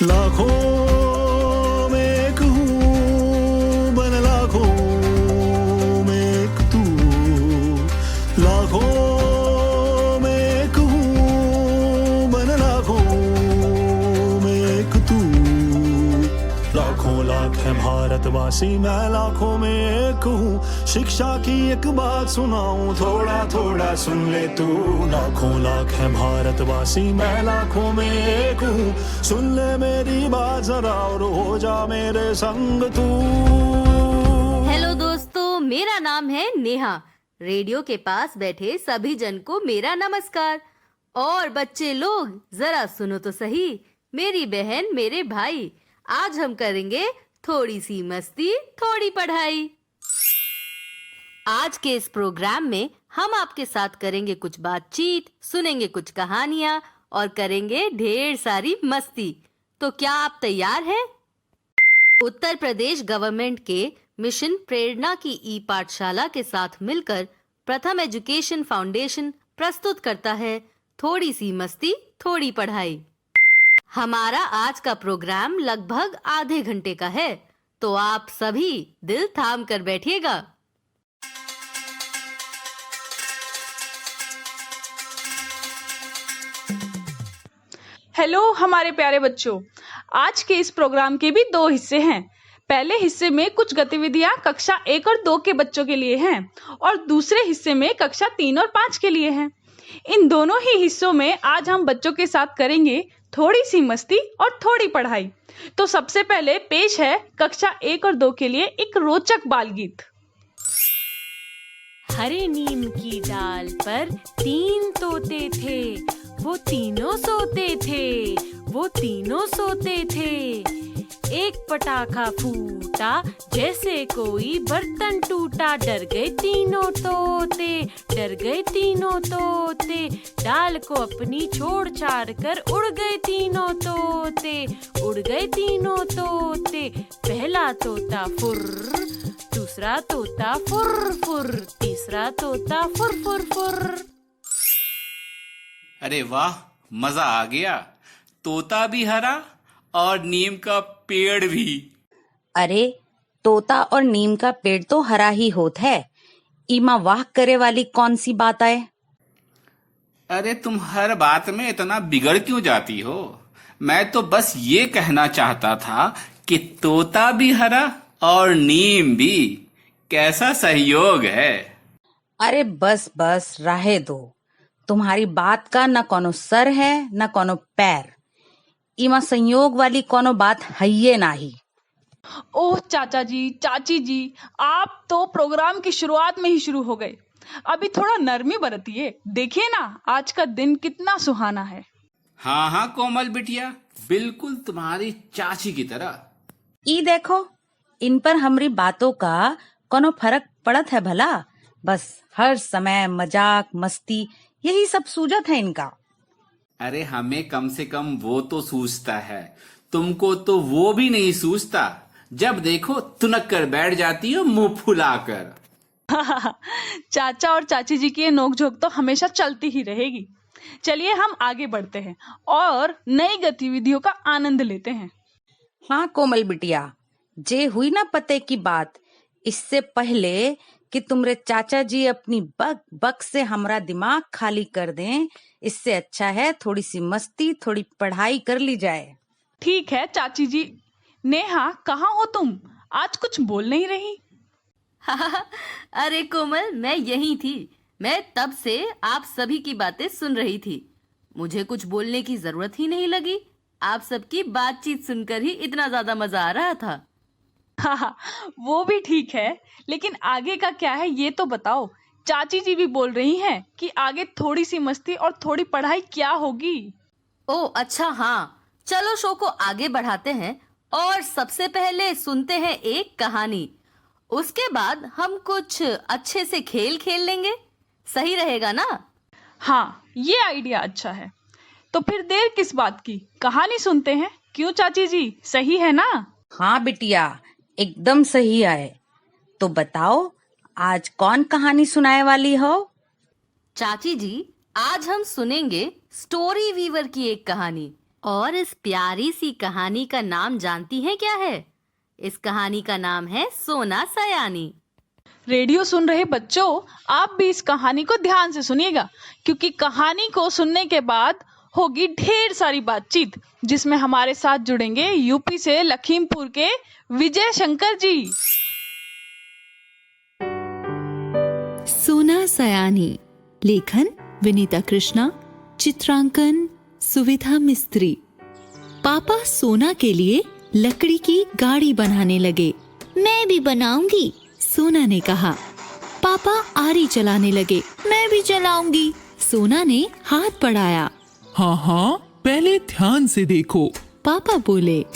लाखों में एक हूँ बन लाखों में एक तू, लाखों में एक हूँ बन लाखों में एक तू। लाखों लाख है भारतवासी, मैं लाखों में एक हूँ। शिक्षा की एक बात सुनाऊं, थोड़ा थोड़ा सुन ले तू। लाखों लाख है भारतवासी, मैं लाखों में एक हूँ। सुन ले मेरी बात जरा और हो जा मेरे संग तू। हेलो दोस्तों, मेरा नाम है नेहा। रेडियो के पास बैठे सभी जन को मेरा नमस्कार। और बच्चे लोग जरा सुनो तो सही, मेरी बहन मेरे भाई, आज हम करेंगे थोड़ी सी मस्ती थोड़ी पढ़ाई। आज के इस प्रोग्राम में हम आपके साथ करेंगे कुछ बातचीत, सुनेंगे कुछ कहानियां और करेंगे ढेर सारी मस्ती। तो क्या आप तैयार हैं? उत्तर प्रदेश गवर्नमेंट के मिशन प्रेरणा की ई पाठशाला के साथ मिलकर प्रथम एजुकेशन फाउंडेशन प्रस्तुत करता है थोड़ी सी मस्ती थोड़ी पढ़ाई। हमारा आज का प्रोग्राम लगभग आधे घंटे का है, तो आप सभी दिल थाम कर बैठिएगा। हेलो हमारे प्यारे बच्चों, आज के इस प्रोग्राम के भी दो हिस्से हैं। पहले हिस्से में कुछ गतिविधियां कक्षा 1 और 2 के बच्चों के लिए हैं और दूसरे हिस्से में कक्षा 3 और 5 के लिए हैं। इन दोनों ही हिस्सों में आज हम बच्चों के साथ करेंगे थोड़ी सी मस्ती और थोड़ी पढ़ाई। तो सबसे पहले पेश है कक्षा 1 और 2 के लिए एक रोचक बाल गीत। हरे नीम की डाल पर 3 तोते थे, वो तीनों सोते थे, वो तीनों सोते थे। एक पटाखा फूटा जैसे कोई बर्तन टूटा, डर गए तीनों तोते, डर गए तीनों तोते। डाल को अपनी छोड़ छाड़ कर उड़ गए तीनों तोते, उड़ गए तीनों तोते। पहला तोता फुर्र, दूसरा तोता फुर्र फुर्र, तीसरा तोता फुर्र फुर्र फुर्र। अरे वाह, मजा आ गया। तोता भी हरा और नीम का पेड़ भी। अरे तोता और नीम का पेड़ तो हरा ही होत है, इमा वाह करे वाली कौन सी बात है? अरे तुम हर बात में इतना बिगड़ क्यों जाती हो? मैं तो बस ये कहना चाहता था कि तोता भी हरा और नीम भी। कैसा सहयोग है। अरे बस बस राहे दो, तुम्हारी बात का न कोनो सर है न कोनो पैर। इमा संयोग वाली कोनो बात है ये नाही। ओह चाचा जी, चाची जी, आप तो प्रोग्राम की शुरुआत में ही शुरू हो गए। अभी थोड़ा नरमी बरतिए। देखिए ना, आज का दिन कितना सुहाना है। हाँ हाँ कोमल बिटिया, बिल्कुल तुम्हारी चाची की तरह। ई देखो, इन पर हमारी बातों का कोनो फर्क पड़त है भला? बस हर समय मजाक मस्ती यही सब सूझत है इनका। अरे हमें कम से कम वो तो सूझता है, तुमको तो वो भी नहीं सूझता। जब देखो तुनक कर बैठ जाती हो मुंह फुलाकर। चाचा और चाची जी की ये नोकझोंक तो हमेशा चलती ही रहेगी। चलिए हम आगे बढ़ते हैं और नई गतिविधियों का आनंद लेते हैं। हाँ कोमल बिटिया, जे हुई ना पते की बात, इससे पहले कि तुमरे चाचा जी अपनी बक बक से हमरा दिमाग खाली कर दें, इससे अच्छा है थोड़ी सी मस्ती थोड़ी पढ़ाई कर ली जाए। ठीक है चाची जी। नेहा, कहाँ हो तुम? आज कुछ बोल नहीं रही। अरे कोमल, मैं यहीं थी। मैं तब से आप सभी की बातें सुन रही थी। मुझे कुछ बोलने की जरूरत ही नहीं लगी। आप सबकी बातचीत सुनकर ही इतना ज्यादा मजा आ रहा था। हाँ, वो भी ठीक है, लेकिन आगे का क्या है ये तो बताओ। चाची जी भी बोल रही हैं कि आगे थोड़ी सी मस्ती और थोड़ी पढ़ाई क्या होगी। ओह अच्छा, हाँ, चलो शो को आगे बढ़ाते हैं और सबसे पहले सुनते हैं एक कहानी। उसके बाद हम कुछ अच्छे से खेल खेल लेंगे। सही रहेगा ना? हाँ, ये आइडिया अच्छा है। तो फिर देर किस बात की, कहानी सुनते हैं। क्यों चाची जी, सही है ना? हाँ बिटिया, एकदम सही है। तो बताओ आज कौन कहानी सुनाए वाली हो? चाची जी, आज हम सुनेंगे स्टोरी वीवर की एक कहानी और इस प्यारी सी कहानी का नाम जानती हैं क्या है? इस कहानी का नाम है सोना सयानी। रेडियो सुन रहे बच्चों, आप भी इस कहानी को ध्यान से सुनिएगा, क्योंकि कहानी को सुनने के बाद होगी ढेर सारी बातचीत, जिसमें हमारे साथ जुड़ेंगे यूपी से लखीमपुर के विजय शंकर जी। सोना सयानी, लेखन विनीता कृष्णा, चित्रांकन सुविधा मिस्त्री। पापा सोना के लिए लकड़ी की गाड़ी बनाने लगे। मैं भी बनाऊंगी, सोना ने कहा। पापा आरी चलाने लगे। मैं भी चलाऊंगी, सोना ने हाथ बढ़ाया। हाँ हाँ, पहले ध्यान से देखो, पापा बोले।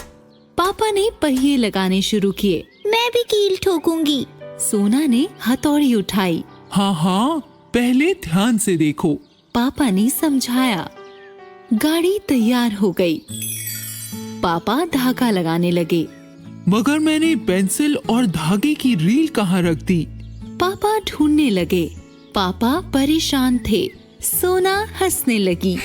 पापा ने पहिए लगाने शुरू किए। मैं भी कील ठोकूंगी, सोना ने हथौड़ी उठाई। हाँ हाँ, पहले ध्यान से देखो, पापा ने समझाया। गाड़ी तैयार हो गई। पापा धागा लगाने लगे। मगर मैंने पेंसिल और धागे की रील कहाँ रख दी? पापा ढूंढने लगे। पापा परेशान थे। सोना हंसने लगी।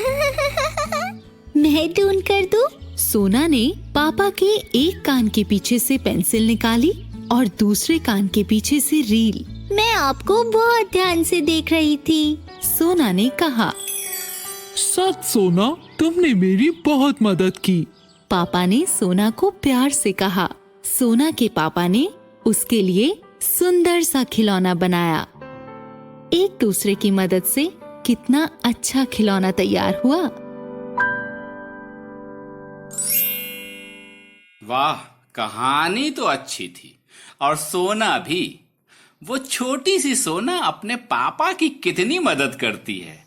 मैं ढूंढ कर दूं? सोना ने पापा के एक कान के पीछे से पेंसिल निकाली और दूसरे कान के पीछे से रील। मैं आपको बहुत ध्यान से देख रही थी, सोना ने कहा। सच सोना, तुमने मेरी बहुत मदद की, पापा ने सोना को प्यार से कहा। सोना के पापा ने उसके लिए सुंदर सा खिलौना बनाया। एक दूसरे की मदद से कितना अच्छा खिलौना तैयार हुआ। वाह, कहानी तो अच्छी थी और सोना भी। वो छोटी सी सोना अपने पापा की कितनी मदद करती है।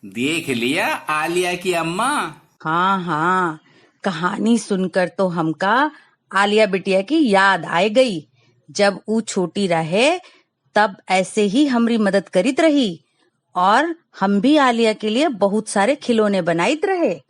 देख लिया आलिया की अम्मा? हाँ हाँ, कहानी सुनकर तो हमका आलिया बिटिया की याद आए गई। जब ऊ छोटी रहे तब ऐसे ही हमरी मदद करीत रही और हम भी आलिया के लिए बहुत सारे खिलौने बनाइत रहे।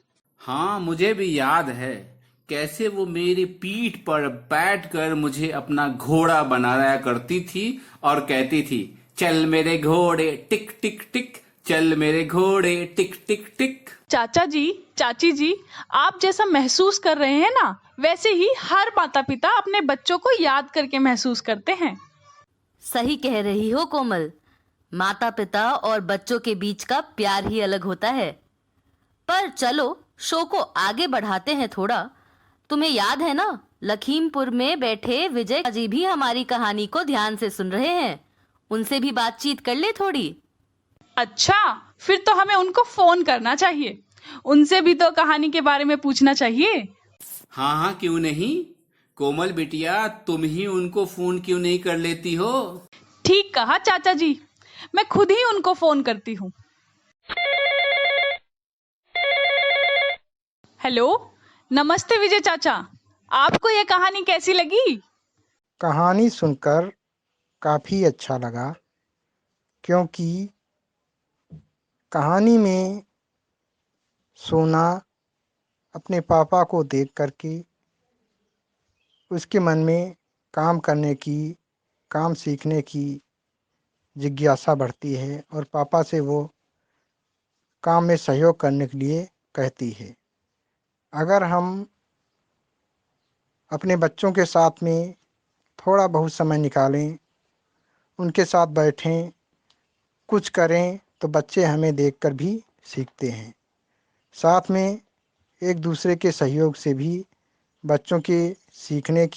हाँ, मुझे भी याद है कैसे वो मेरी पीठ पर बैठकर मुझे अपना घोड़ा बनाया करती थी और कहती थी, चल मेरे घोड़े टिक टिक टिक, चल मेरे घोड़े टिक टिक टिक। चाचा जी, चाची जी, आप जैसा महसूस कर रहे हैं ना, वैसे ही हर माता पिता अपने बच्चों को याद करके महसूस करते हैं। सही कह रही हो कोमल। माता पिता और बच्चों के बीच का प्यार ही अलग होता है। पर चलो शो को आगे बढ़ाते हैं थोड़ा। तुम्हें याद है ना, लखीमपुर में बैठे विजय जी भी हमारी कहानी को ध्यान से सुन रहे हैं। उनसे भी बातचीत कर ले थोड़ी। अच्छा, फिर तो हमें उनको फोन करना चाहिए। उनसे भी तो कहानी के बारे में पूछना चाहिए। हाँ हाँ, क्यों नहीं। कोमल बिटिया, तुम ही उनको फोन क्यों नहीं कर लेती हो? ठीक कहा चाचा जी, मैं खुद ही उनको फोन करती हूँ। हेलो, नमस्ते विजय चाचा, आपको ये कहानी कैसी लगी? कहानी सुनकर काफ़ी अच्छा लगा, क्योंकि कहानी में सोना अपने पापा को देख करके उसके मन में काम करने की, काम सीखने की जिज्ञासा बढ़ती है और पापा से वो काम में सहयोग करने के लिए कहती है। अगर हम अपने बच्चों के साथ में थोड़ा बहुत समय निकालें, उनके साथ बैठें, कुछ करें, तो बच्चे हमें देखकर भी सीखते हैं। साथ में एक दूसरे के सहयोग से भी बच्चों के सीखने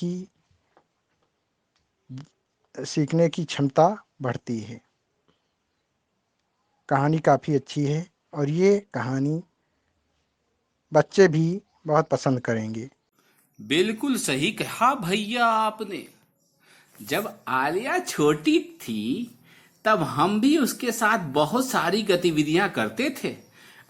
की क्षमता बढ़ती है। कहानी काफ़ी अच्छी है और ये कहानी बच्चे भी बहुत पसंद करेंगे। बिल्कुल सही कहा भैया आपने। जब आलिया छोटी थी तब हम भी उसके साथ बहुत सारी गतिविधियां करते थे।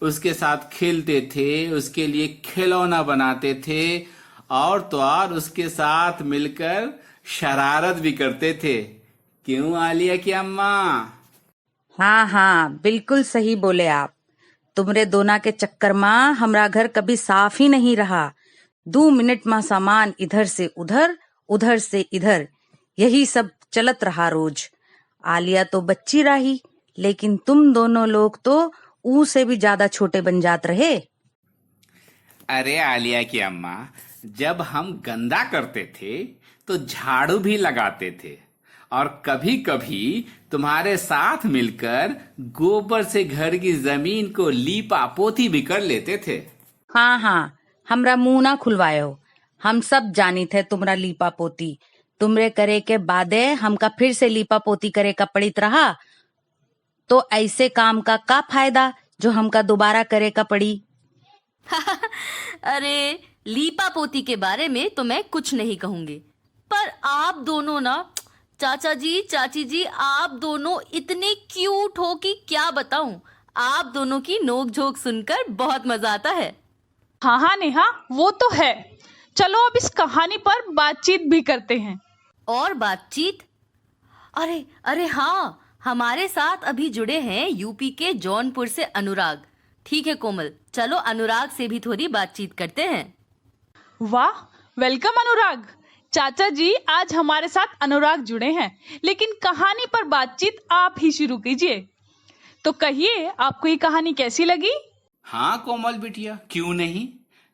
उसके साथ खेलते थे, उसके लिए खिलौना बनाते थे और तो और उसके साथ मिलकर शरारत भी करते थे। क्यों आलिया की अम्मा? हाँ हाँ, बिल्कुल सही बोले आप। तुमरे दोना के चक्कर में हमरा घर कभी साफ ही नहीं रहा। 2 मिनट में सामान इधर से उधर, उधर से इधर, यही सब चलत रहा रोज। आलिया तो बच्ची रही, लेकिन तुम दोनों लोग तो ऊ से भी ज्यादा छोटे बन जात रहे। अरे आलिया की अम्मा, जब हम गंदा करते थे तो झाड़ू भी लगाते थे और कभी कभी तुम्हारे साथ मिलकर गोबर से घर की जमीन को लीपा पोती भी कर लेते थे। हाँ हाँ, हमरा मुंह ना खुलवायो, हम सब जानी थे तुमरा लीपा पोती। तुमरे करे के बादे हमका फिर से लीपा पोती करे का पड़ित रहा, तो ऐसे काम का फायदा जो हमका दोबारा करे का पड़ी। अरे लीपा पोती के बारे में तो मैं कुछ नहीं कहूंगी, पर आप दोनों ना, चाचा जी चाची जी, आप दोनों इतने क्यूट हो कि क्या बताऊं। आप दोनों की नोक झोंक सुनकर बहुत मजा आता है। हाँ हाँ नेहा, वो तो है। चलो अब इस कहानी पर बातचीत भी करते हैं। और बातचीत? अरे अरे हाँ, हमारे साथ अभी जुड़े हैं यूपी के जौनपुर से अनुराग। ठीक है कोमल, चलो अनुराग से भी थोड़ी बातचीत करते हैं। वाह, वेलकम अनुराग। चाचा जी, आज हमारे साथ अनुराग जुड़े हैं, लेकिन कहानी पर बातचीत आप ही शुरू कीजिए। तो कहिए, आपको ये कहानी कैसी लगी? हाँ कोमल बिटिया, क्यों नहीं।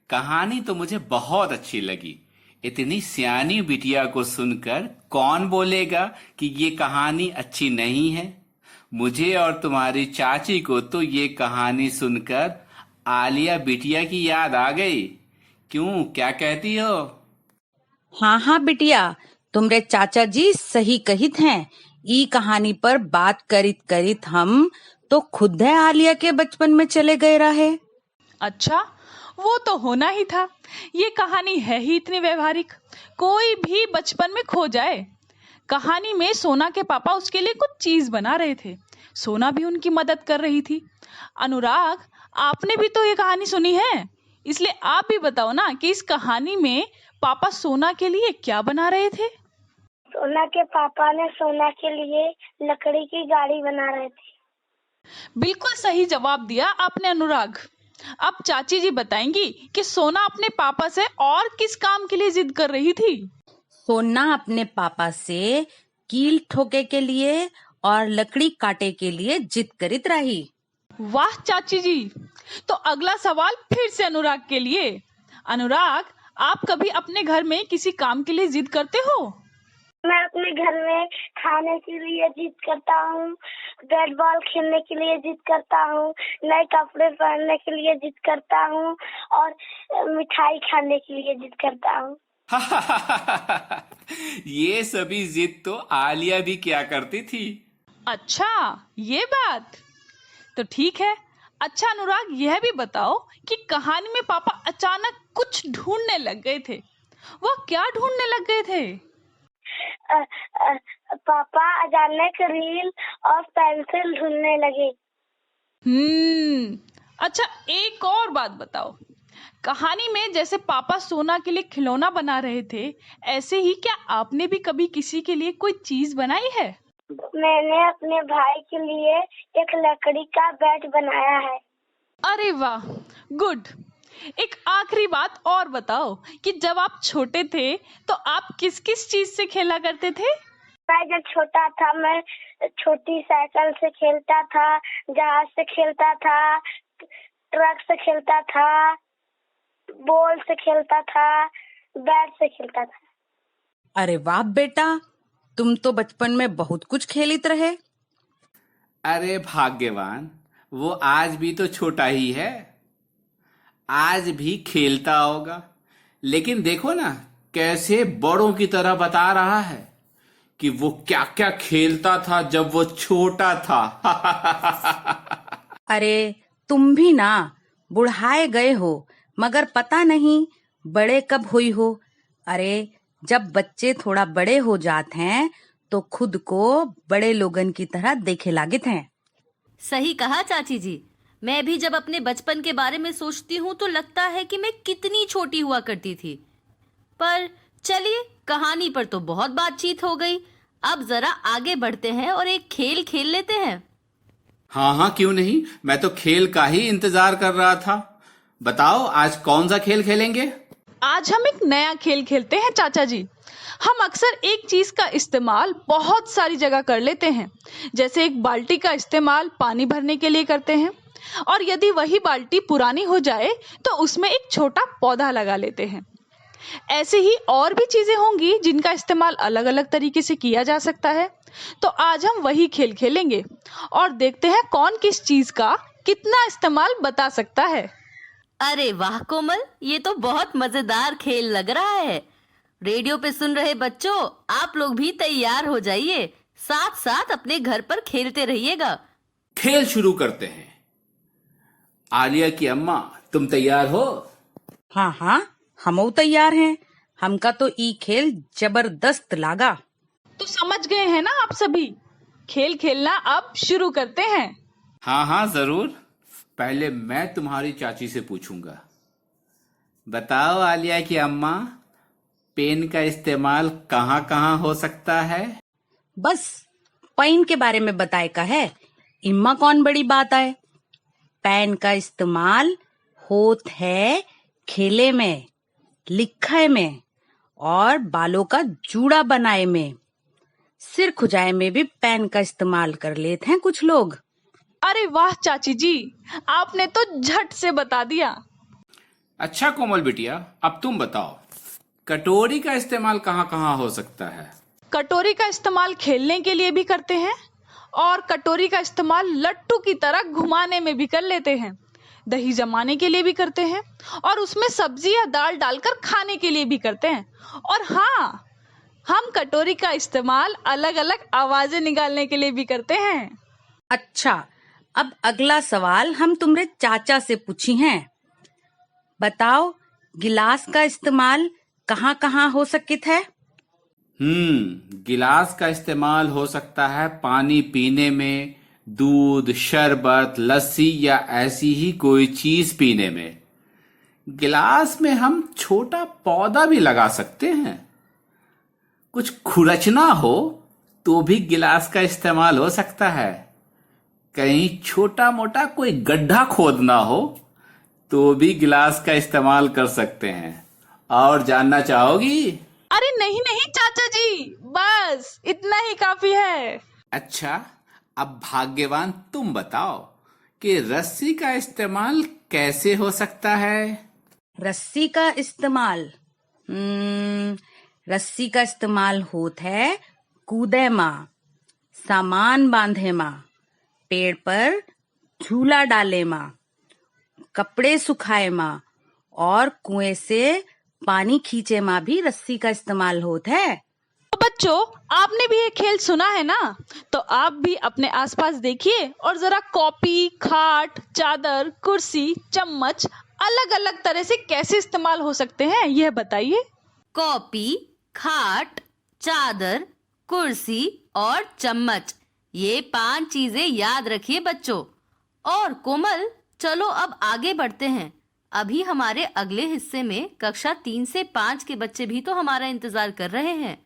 कहानी तो मुझे बहुत अच्छी लगी। इतनी सियानी बिटिया को सुनकर कौन बोलेगा कि ये कहानी अच्छी नहीं है। मुझे और तुम्हारी चाची को तो ये कहानी सुनकर आलिया बिटिया की याद आ गई। क्यों, क्या कहती हो? हाँ हाँ बिटिया, तुमरे चाचा जी सही कहित हैं। ई कहानी पर बात करित करित हम तो खुद है आलिया के बचपन में चले गए रहे। अच्छा, वो तो होना ही था। ये कहानी है ही इतनी व्यवहारिक, कोई भी बचपन में खो जाए। कहानी में सोना के पापा उसके लिए कुछ चीज बना रहे थे, सोना भी उनकी मदद कर रही थी। अनुराग, आपने भी तो ये कहानी सुनी है, इसलिए आप भी बताओ ना कि इस कहानी में पापा सोना के लिए क्या बना रहे थे? सोना के पापा ने सोना के लिए लकड़ी की गाड़ी बना रहे थे। बिल्कुल सही जवाब दिया आपने अनुराग। अब चाची जी बताएंगी कि सोना अपने पापा से और किस काम के लिए जिद कर रही थी। सोना अपने पापा से कील ठोके के लिए और लकड़ी काटे के लिए जिद करित रही। वाह चाची जी, तो अगला सवाल फिर से अनुराग के लिए। अनुराग, आप कभी अपने घर में किसी काम के लिए जिद करते हो? मैं अपने घर में खाने के लिए जिद करता हूँ, बैट बॉल खेलने के लिए जिद करता हूँ, नए कपड़े पहनने के लिए जिद करता हूँ और मिठाई खाने के लिए जिद करता हूँ। ये सभी जिद तो आलिया भी क्या करती थी। अच्छा, ये बात तो ठीक है। अच्छा अनुराग, यह भी बताओ कि कहानी में पापा अचानक कुछ ढूंढने लग गए थे। वो क्या ढूंढने लग गए थे? पापा अचानक रील और पेंसिल ढूंढने लगे। अच्छा, एक और बात बताओ। कहानी में जैसे पापा सोना के लिए खिलौना बना रहे थे, ऐसे ही क्या आपने भी कभी किसी के लिए कोई चीज बनाई है? मैंने अपने भाई के लिए एक लकड़ी का बैट बनाया है। अरे वाह, गुड। एक आखिरी बात और बताओ कि जब आप छोटे थे तो आप किस किस चीज से खेला करते थे? मैं जब छोटा था, मैं छोटी साइकिल से खेलता था, जहाज से खेलता था, ट्रक से खेलता था, बॉल से खेलता था, बैट से खेलता था। अरे वाह बेटा, तुम तो बचपन में बहुत कुछ खेलित रहे। अरे भाग्यवान, वो आज भी तो छोटा ही है, आज भी खेलता होगा। लेकिन देखो ना, कैसे बड़ों की तरह बता रहा है कि वो क्या क्या खेलता था जब वो छोटा था। अरे तुम भी ना बुढ़ाए गए हो, मगर पता नहीं बड़े कब हुई हो। अरे जब बच्चे थोड़ा बड़े हो जाते हैं तो खुद को बड़े लोगन की तरह देखे लागत हैं। सही कहा चाची जी। मैं भी जब अपने बचपन के बारे में सोचती हूँ तो लगता है कि मैं कितनी छोटी हुआ करती थी। पर चलिए, कहानी पर तो बहुत बातचीत हो गई। अब जरा आगे बढ़ते हैं और एक खेल खेल लेते हैं। हाँ हाँ, क्यों नहीं, मैं तो खेल का ही इंतजार कर रहा था। बताओ, आज कौन सा खेल खेलेंगे? आज हम एक नया खेल खेलते हैं चाचा जी। हम अक्सर एक चीज का इस्तेमाल बहुत सारी जगह कर लेते हैं। जैसे एक बाल्टी का इस्तेमाल पानी भरने के लिए करते हैं, और यदि वही बाल्टी पुरानी हो जाए तो उसमें एक छोटा पौधा लगा लेते हैं। ऐसे ही और भी चीजें होंगी जिनका इस्तेमाल अलग अलग तरीके से किया जा सकता है। तो आज हम वही खेल खेलेंगे और देखते हैं कौन किस चीज का कितना इस्तेमाल बता सकता है। अरे वाह कोमल, ये तो बहुत मजेदार खेल लग रहा है। रेडियो पे सुन रहे बच्चों, आप लोग भी तैयार हो जाइए, साथ साथ अपने घर पर खेलते रहिएगा। खेल शुरू करते हैं। आलिया की अम्मा, तुम तैयार हो? हाँ हाँ, हमऊ तैयार हैं। हमका तो ई खेल जबरदस्त लागा। तो समझ गए हैं ना आप सभी? खेल खेलना अब शुरू करते हैं। हाँ हाँ जरूर। पहले मैं तुम्हारी चाची से पूछूंगा। बताओ आलिया की अम्मा, पेन का इस्तेमाल कहाँ कहाँ हो सकता है? बस पेन के बारे में बताए का है, इम्मा कौन बड़ी बात है। पेन का इस्तेमाल होत है खेले में, लिखे में और बालों का जूड़ा बनाए में। सिर खुजाए में भी पेन का इस्तेमाल कर लेते हैं कुछ लोग। अरे वाह चाची जी, आपने तो झट से बता दिया। अच्छा कोमल बिटिया, अब तुम बताओ, कटोरी का इस्तेमाल कहाँ कहाँ हो सकता है? कटोरी का इस्तेमाल खेलने के लिए भी करते हैं और कटोरी का इस्तेमाल लट्टू की तरह घुमाने में भी कर लेते हैं। दही जमाने के लिए भी करते हैं और उसमें सब्जी या दाल डालकर खाने के लिए भी करते हैं। और हाँ, हम कटोरी का इस्तेमाल अलग अलग आवाजें निकालने के लिए भी करते हैं। अच्छा, अब अगला सवाल हम तुम्हारे चाचा से पूछी हैं। बताओ, गिलास का इस्तेमाल कहाँ कहाँ हो सकता है? गिलास का इस्तेमाल हो सकता है पानी पीने में, दूध, शरबत, लस्सी या ऐसी ही कोई चीज पीने में। गिलास में हम छोटा पौधा भी लगा सकते हैं। कुछ खुरचना हो तो भी गिलास का इस्तेमाल हो सकता है। कहीं छोटा मोटा कोई गड्ढा खोदना हो तो भी गिलास का इस्तेमाल कर सकते हैं। और जानना चाहोगी? अरे नहीं नहीं चाचा जी, बस इतना ही काफी है। अच्छा, अब भाग्यवान तुम बताओ कि रस्सी का इस्तेमाल कैसे हो सकता है? रस्सी का इस्तेमाल रस्सी का इस्तेमाल होता है कूदे माँ, सामान बांधे माँ, पेड़ पर झूला डाले माँ, कपड़े सुखाए माँ और कुएं से पानी खींचे माँ भी रस्सी का इस्तेमाल होता है। तो बच्चों, आपने भी ये खेल सुना है ना? तो आप भी अपने आसपास देखिए और जरा कॉपी, खाट, चादर, कुर्सी, चम्मच अलग अलग तरह से कैसे इस्तेमाल हो सकते हैं, यह बताइए। कॉपी, खाट, चादर, कुर्सी और चम्मच, ये 5 चीजें याद रखिए बच्चों। और कोमल, चलो अब आगे बढ़ते हैं। अभी हमारे अगले हिस्से में कक्षा 3 से 5 के बच्चे भी तो हमारा इंतजार कर रहे हैं।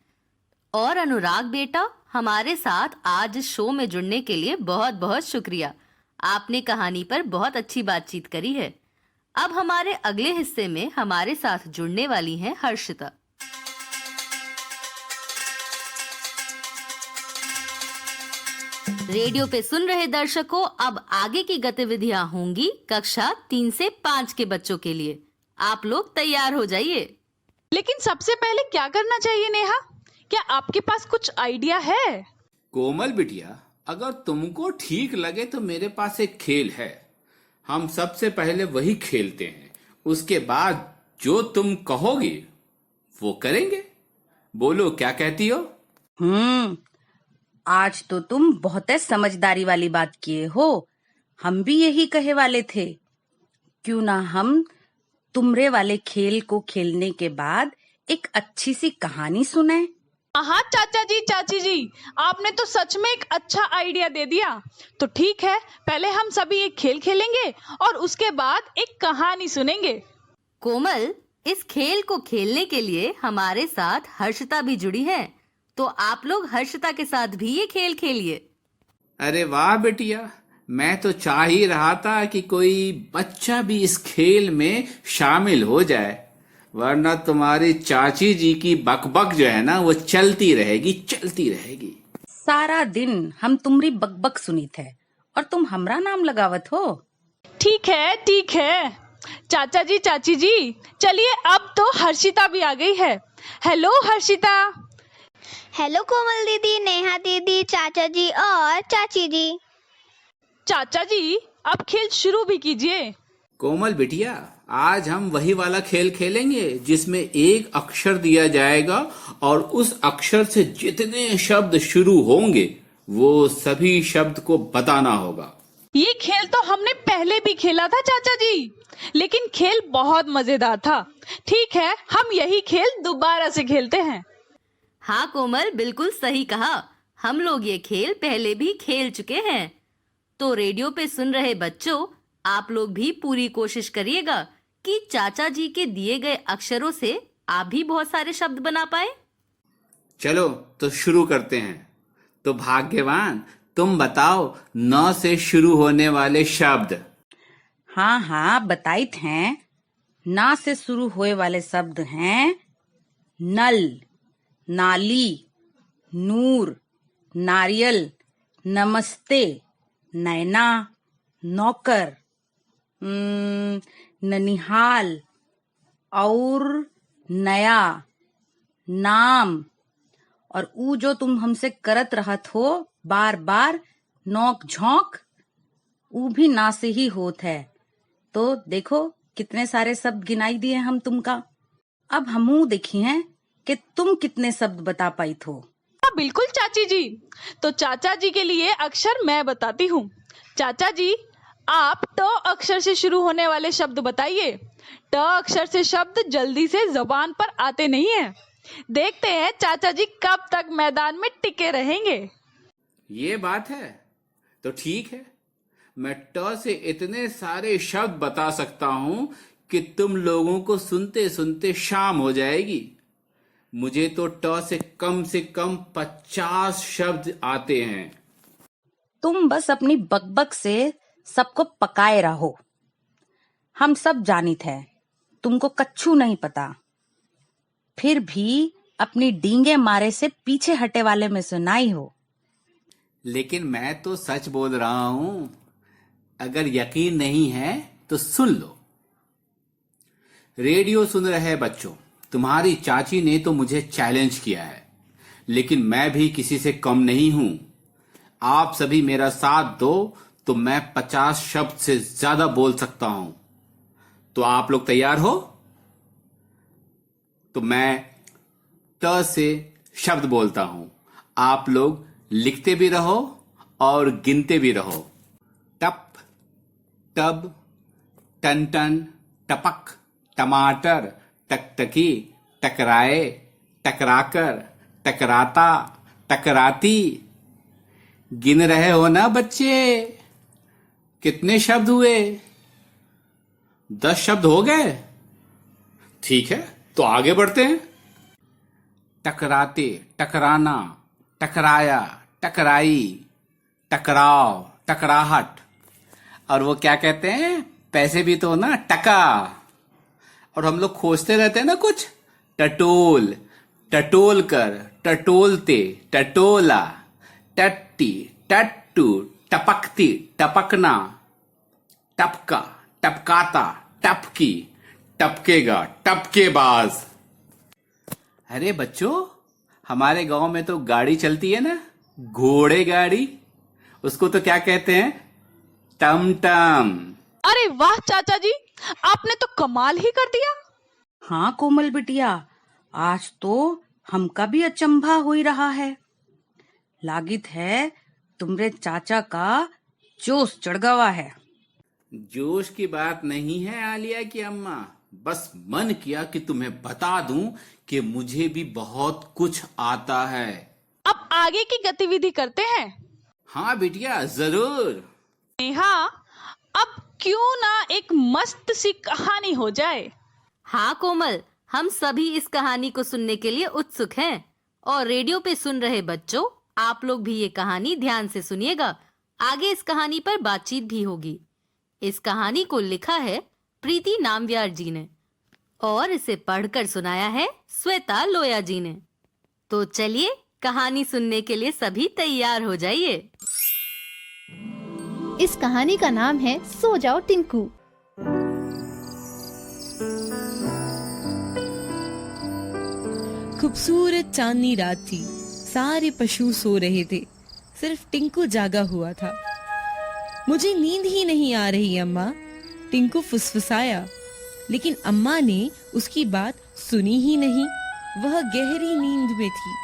और अनुराग बेटा, हमारे साथ आज इस शो में जुड़ने के लिए बहुत बहुत शुक्रिया। आपने कहानी पर बहुत अच्छी बातचीत करी है। अब हमारे अगले हिस्से में हमारे साथ जुड़ने वाली हैं हर्षिता। रेडियो पे सुन रहे दर्शकों, अब आगे की गतिविधियां होंगी कक्षा 3 से 5 के बच्चों के लिए। आप लोग तैयार हो जाइए। लेकिन सबसे पहले क्या करना चाहिए नेहा? क्या आपके पास कुछ आइडिया है? कोमल बिटिया, अगर तुमको ठीक लगे तो मेरे पास एक खेल है। हम सबसे पहले वही खेलते हैं, उसके बाद जो तुम कहोगे वो करेंगे। बोलो, क्या कहती हो? आज तो तुम बहुत समझदारी वाली बात किए हो। हम भी यही कहे वाले थे। क्यों ना हम तुमरे वाले खेल को खेलने के बाद एक अच्छी सी कहानी सुने? हाँ चाचा जी, चाची जी, आपने तो सच में एक अच्छा आइडिया दे दिया। तो ठीक है, पहले हम सभी एक खेल खेलेंगे और उसके बाद एक कहानी सुनेंगे। कोमल, इस खेल को खेलने के लिए हमारे साथ हर्षिता भी जुड़ी है, तो आप लोग हर्षिता के साथ भी ये खेल खेलिए। अरे वाह बेटिया, मैं तो चाह ही रहा था कि कोई बच्चा भी इस खेल में शामिल हो जाए, वरना तुम्हारी चाची जी की बकबक जो है ना, वो चलती रहेगी चलती रहेगी। सारा दिन हम तुम्हारी बकबक सुनी थे और तुम हमरा नाम लगावत हो। ठीक है, ठीक है। चाचा जी, चाची जी, चलिए अब तो हर्षिता भी आ गई है। हेलो हर्षिता। हेलो कोमल दीदी, नेहा दीदी, चाचा जी और चाची जी। चाचा जी, अब खेल शुरू भी कीजिए। कोमल बिटिया, आज हम वही वाला खेल खेलेंगे जिसमें एक अक्षर दिया जाएगा और उस अक्षर से जितने शब्द शुरू होंगे वो सभी शब्द को बताना होगा। ये खेल तो हमने पहले भी खेला था चाचा जी, लेकिन खेल बहुत मजेदार था। ठीक है, हम यही खेल दोबारा से खेलते हैं। हाँ कोमल, बिल्कुल सही कहा। हम लोग ये खेल पहले भी खेल चुके हैं। तो रेडियो पे सुन रहे बच्चों, आप लोग भी पूरी कोशिश करिएगा कि चाचा जी के दिए गए अक्षरों से आप भी बहुत सारे शब्द बना पाए। चलो तो शुरू करते हैं। तो भाग्यवान, तुम बताओ 9 से शुरू होने वाले शब्द। हाँ हाँ, बताइत हैं। ना से शुरू हुए वाले शब्द हैं नल, नाली, नूर, नारियल, नमस्ते, नैना, नौकर, ननिहाल और नया, नाम, और ऊ जो तुम हमसे करत रहत हो बार बार नोक झोंक, ऊ भी ना से ही होत है। तो देखो कितने सारे शब्द गिनाई दिए हम तुमका। अब हमू देखी हैं कि तुम कितने शब्द बता पाई थो। हाँ बिल्कुल चाची जी। तो चाचा जी के लिए अक्षर मैं बताती हूँ। चाचा जी, आप ट अक्षर से शुरू होने वाले शब्द बताइए। ट अक्षर से शब्द जल्दी से जबान पर आते नहीं हैं। देखते हैं चाचा जी कब तक मैदान में टिके रहेंगे। ये बात है तो ठीक है, मैं ट से इतने सारे शब्द बता सकता हूँ कि तुम लोगों को सुनते सुनते शाम हो जाएगी। मुझे तो ट से कम 50 शब्द आते हैं। तुम बस अपनी बकबक से सबको पकाए रहो। हम सब जानित है तुमको कच्छू नहीं पता, फिर भी अपनी डींगे मारे से पीछे हटे वाले में से नहीं हो। लेकिन मैं तो सच बोल रहा हूं, अगर यकीन नहीं है तो सुन लो। रेडियो सुन रहे बच्चों, तुम्हारी चाची ने तो मुझे चैलेंज किया है, लेकिन मैं भी किसी से कम नहीं हूं। आप सभी मेरा साथ दो तो मैं 50 शब्द से ज्यादा बोल सकता हूं। तो आप लोग तैयार हो? तो मैं त से शब्द बोलता हूं, आप लोग लिखते भी रहो और गिनते भी रहो। टप, टब, टन टन, टपक, टमाटर, टकटकी, टकराए, टकराकर, टकराता, टकराती। गिन रहे हो ना बच्चे? कितने शब्द हुए? 10 शब्द हो गए? ठीक है, तो आगे बढ़ते हैं। टकराते, टकराना, टकराया, टकराई, टकराव, टकराहट। और वो क्या कहते हैं, पैसे भी तो ना, टका। और हम लोग खोजते रहते हैं ना कुछ, टटोल, टटोल कर, टटोलते, टटोला, टट्टी, टट्टू, टपकती, टपकना, टपका, टपकाता, टपकी, टपकेगा, टपकेबाज। अरे बच्चों, हमारे गांव में तो गाड़ी चलती है ना, घोड़े गाड़ी, उसको तो क्या कहते हैं, टमटम। अरे वाह चाचा जी, आपने तो कमाल ही कर दिया। हाँ कोमल बिटिया, आज तो हमका भी अचंभा हो ही रहा है। लागित है तुमरे चाचा का जोश चढ़ गवा है। जोश की बात नहीं है आलिया की अम्मा, बस मन किया कि तुम्हें बता दूं कि मुझे भी बहुत कुछ आता है। अब आगे की गतिविधि करते हैं। हाँ बिटिया, जरूर। नेहा, अब क्यों ना एक मस्त सी कहानी हो जाए। हाँ कोमल, हम सभी इस कहानी को सुनने के लिए उत्सुक हैं। और रेडियो पे सुन रहे बच्चों, आप लोग भी ये कहानी ध्यान से सुनिएगा। आगे इस कहानी पर बातचीत भी होगी। इस कहानी को लिखा है प्रीति नामव्यार जी ने और इसे पढ़कर सुनाया है श्वेता लोया जी ने। तो चलिए कहानी सुनने के लिए सभी तैयार हो जाइए। इस कहानी का नाम है सो जाओ टिंकू। खूबसूरत चांदनी रात थी। सारे पशु सो रहे थे, सिर्फ टिंकू जागा हुआ था। मुझे नींद ही नहीं आ रही अम्मा, टिंकू फुसफुसाया। लेकिन अम्मा ने उसकी बात सुनी ही नहीं। वह गहरी नींद में थी।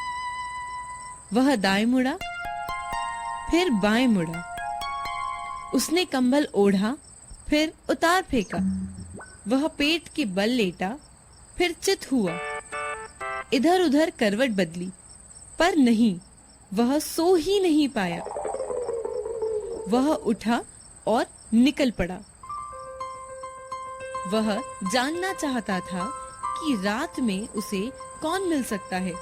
वह दाएं मुड़ा, फिर बाएं मुड़ा। उसने कंबल ओढ़ा, फिर उतार फेंका। वह पेट के बल लेटा, फिर चित हुआ। इधर उधर करवट बदली, पर नहीं, वह सो ही नहीं पाया। वह उठा और निकल पड़ा। वह जानना चाहता था कि रात में उसे कौन मिल सकता है।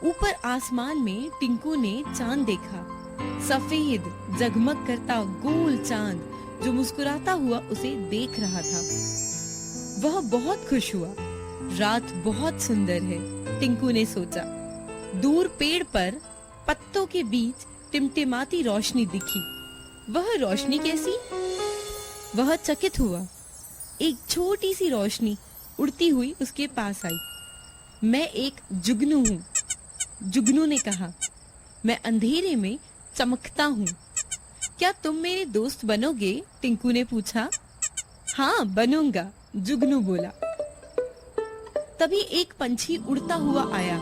ऊपर आसमान में टिंकू ने चांद देखा, सफेद जगमग करता गोल चांद जो मुस्कुराता हुआ उसे देख रहा था। वह बहुत खुश हुआ। रात बहुत सुंदर है, टिंकू ने सोचा। दूर पेड़ पर पत्तों के बीच टिमटिमाती रोशनी दिखी। वह रोशनी कैसी? वह चकित हुआ। एक छोटी सी रोशनी उड़ती हुई उसके पास आई। मैं एक जुगनू हूँ, जुगनू ने कहा। मैं अंधेरे में चमकता हूँ। क्या तुम मेरे दोस्त बनोगे? टिंकू ने पूछा। हाँ बनूंगा, जुगनू बोला। तभी एक पंछी उड़ता हुआ आया,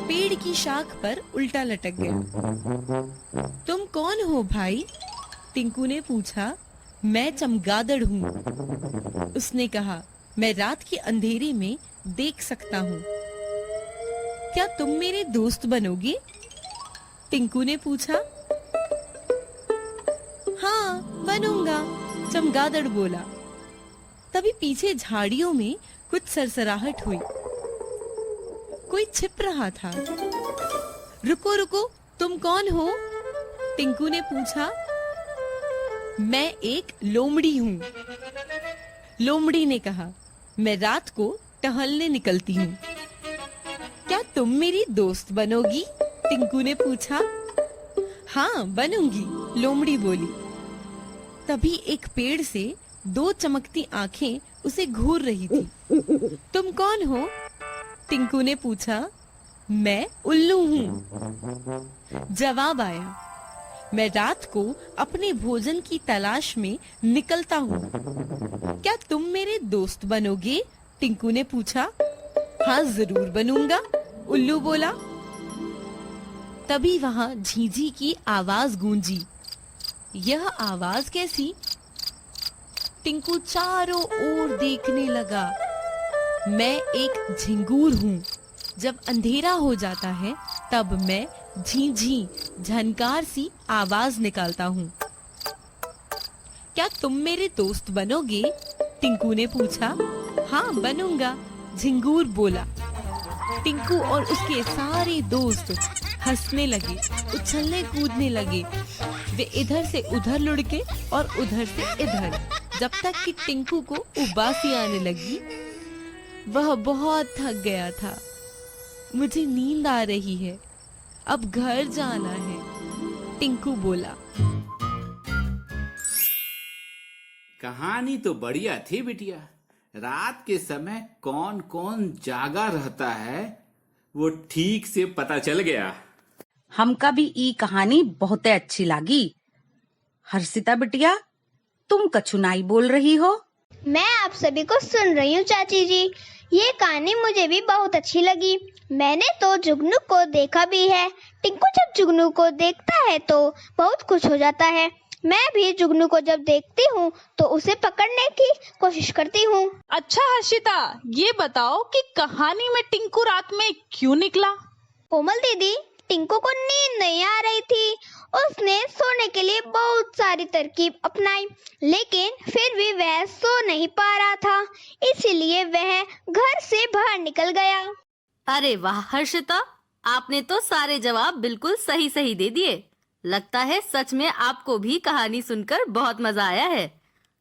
पेड़ की शाख पर उल्टा लटक गया। तुम कौन हो भाई? टिंकू ने पूछा। मैं चमगादड़ हूँ, उसने कहा। मैं रात के अंधेरे में देख सकता हूँ। क्या तुम मेरे दोस्त बनोगे? टिंकू ने पूछा। हाँ बनूंगा, चमगादड़ बोला। तभी पीछे झाड़ियों में कुछ सरसराहट हुई। कोई छिप रहा था। रुको रुको, तुम कौन हो? टिंकू ने पूछा। मैं एक लोमड़ी हूँ, लोमड़ी ने कहा। मैं रात को टहलने निकलती हूँ। क्या तुम मेरी दोस्त बनोगी? टिंकू ने पूछा। हाँ बनूंगी, लोमड़ी बोली। तभी एक पेड़ से दो चमकती आंखें उसे घूर रही थी। तुम कौन हो? टिंकू ने पूछा। मैं उल्लू हूँ, जवाब आया। मैं रात को अपने भोजन की तलाश में निकलता हूँ। क्या तुम मेरे दोस्त बनोगे? टिंकू ने पूछा। हाँ जरूर बनूंगा, उल्लू बोला। तभी वहाँ झींझी की आवाज गूंजी। यह आवाज कैसी? टिंकू चारों ओर देखने लगा। मैं एक झिंगूर हूँ। जब अंधेरा हो जाता है तब मैं झींझी झनकार सी आवाज निकालता हूँ। क्या तुम मेरे दोस्त बनोगे? टिंकू ने पूछा। हाँ बनूंगा, झिंगूर बोला। टिंकू और उसके सारे दोस्त हंसने लगे, उछलने कूदने लगे। वे इधर से उधर लुढ़के और उधर से इधर, जब तक कि टिंकू को उबासी आने लगी। वह बहुत थक गया था। मुझे नींद आ रही है, अब घर जाना है, टिंकू बोला। कहानी तो बढ़िया थी बिटिया। रात के समय कौन कौन जागा रहता है वो ठीक से पता चल गया। हमका भी ई कहानी बहुत अच्छी लगी। हर्षिता बिटिया, तुम कछु नाई बोल रही हो? मैं आप सभी को सुन रही हूँ चाची जी। ये कहानी मुझे भी बहुत अच्छी लगी। मैंने तो जुगनू को देखा भी है। टिंकू जब जुगनू को देखता है तो बहुत खुश हो जाता है। मैं भी जुगनू को जब देखती हूँ तो उसे पकड़ने की कोशिश करती हूँ। अच्छा हर्षिता, ये बताओ कि कहानी में टिंकू रात में क्यों निकला? कोमल दीदी, टिंकू को नींद नहीं आ रही थी। उसने सोने के लिए बहुत सारी तरकीब अपनाई, लेकिन फिर भी वह सो नहीं पा रहा था, इसीलिए वह घर से बाहर निकल गया। अरे वाह हर्षिता, आपने तो सारे जवाब बिल्कुल सही सही दे दिए। लगता है सच में आपको भी कहानी सुनकर बहुत मजा आया है।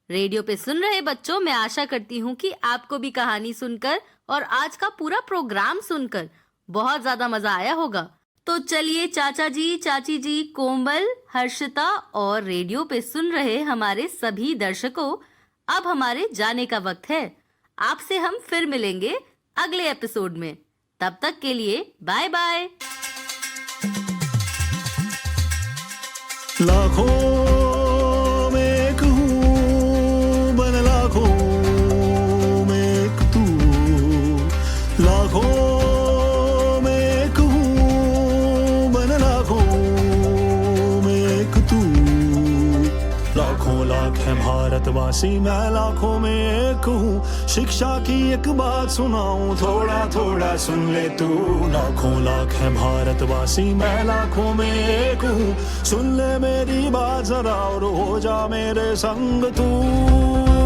रेडियो पे सुन रहे बच्चों, मैं आशा करती हूँ कि आपको भी कहानी सुनकर और आज का पूरा प्रोग्राम सुनकर बहुत ज्यादा मजा आया होगा। तो चलिए चाचा जी, चाची जी, कोमल, हर्षिता और रेडियो पे सुन रहे हमारे सभी दर्शकों, अब हमारे जाने का वक्त है। आपसे हम फिर मिलेंगे अगले एपिसोड में। तब तक के लिए बाय बाय। लाखों में एक हूँ, बन लाखों में एक तू। लाखों में एक हूँ, बन लाखों में एक तू। लाखों लाख है भारतवासी, मैं लाखों में एक हूँ। शिक्षा की एक बात सुनाऊं, थोड़ा थोड़ा सुन ले तू। लाखों लाख है भारतवासी, मैं लाखों में एक हूँ। सुन ले मेरी बात जरा और हो जा मेरे संग तू।